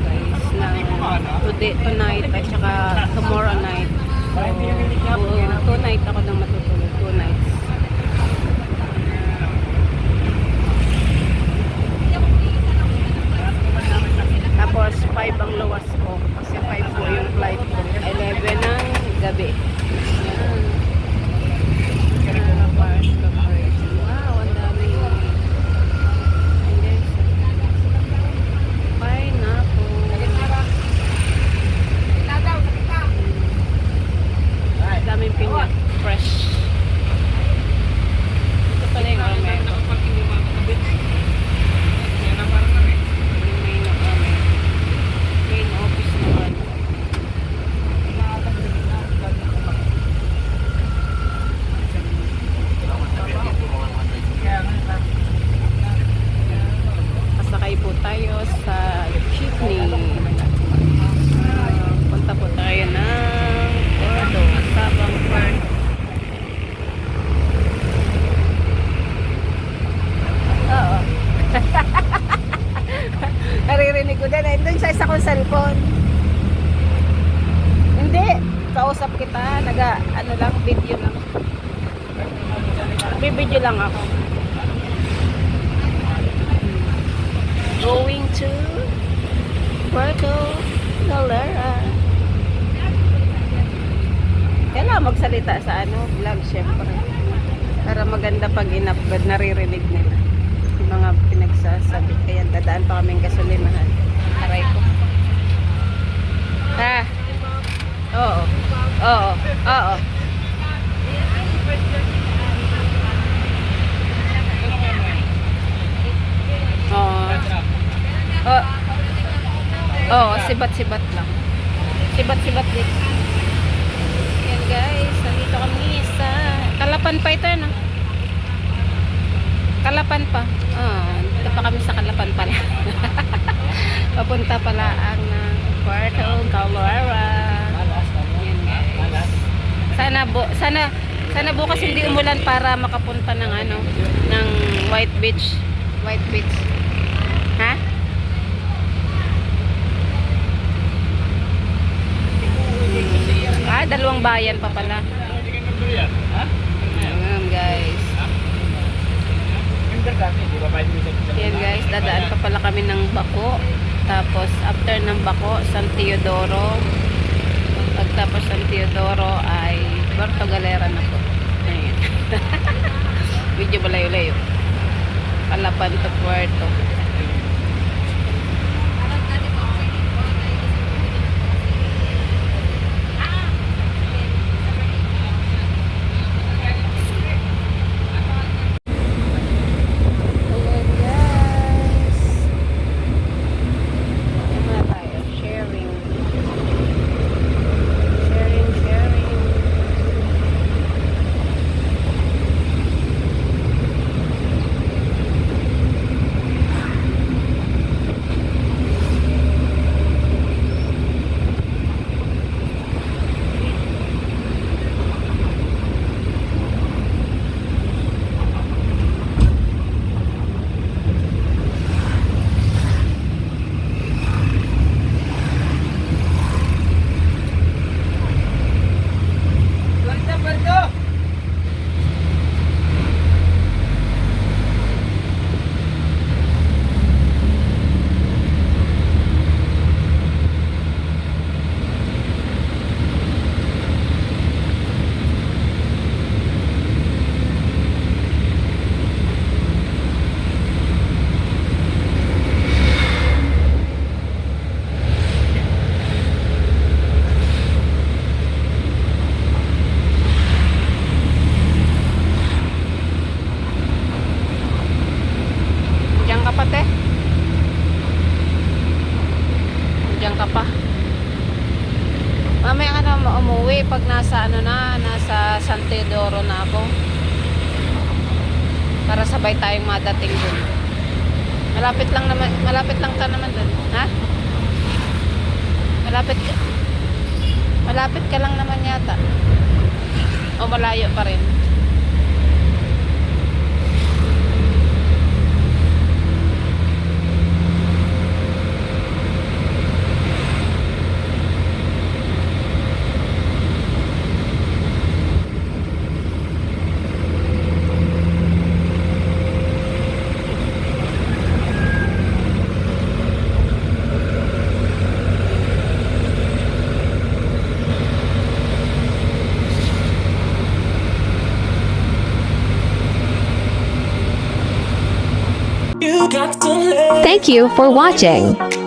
guys ng today, tonight at saka tomorrow night. So, tonight ako nang matutulog. 2 nights. Tapos 5 ang luwas ko kasi 5 po yung flight ko. 11 ng gabi. Wow, ang dami. Pineapple. Ang daming pinya. Fresh. Ito pala yung Omega. Main office naman. Pasakay po tayo sa jeepney. Punta po tayo ng Puerto Sabang Park. Oo. Naririnig ko din. Doon sa isa kong cellphone. Hindi. Kausap kita. Ano lang, video lang. May video lang ako. Going to Puerto Galera. Kailangan magsalita sa vlog syempre. Para maganda pag in-upload, naririnig nila yung mga pinagsasabi. Kaya dadaan pa kaming gasolinahan. Aray ko. Ha? Oo. Oo. Oo. Oo, sibat-sibat lang. Sibat-sibat dito. Yan guys, nandito kami sa Kalapan pa ito no? Kalapan pa. Dito pa kami sa Kalapan pala. Papunta pala ang Puerto Galera. Yan guys. Sana bukas hindi umulan para makapunta ng ng White Beach. White Beach. Ha? Dalawang bayan pa pala. Ayan guys. Ayan guys, dadaan pa pala kami ng Bako. Tapos after ng Bako, San Teodoro. Pagtapos San Teodoro ay Puerto Galera na po. Ayan. Medyo malayo-layo. Kalapan to Puerto. Mamaya ka na umuwi pag nasa nasa San Teodoro na ako. Para sabay tayong madating dun. Malapit lang ka naman dun. Ha? Malapit ka lang naman yata. O malayo pa rin. Thank you for watching.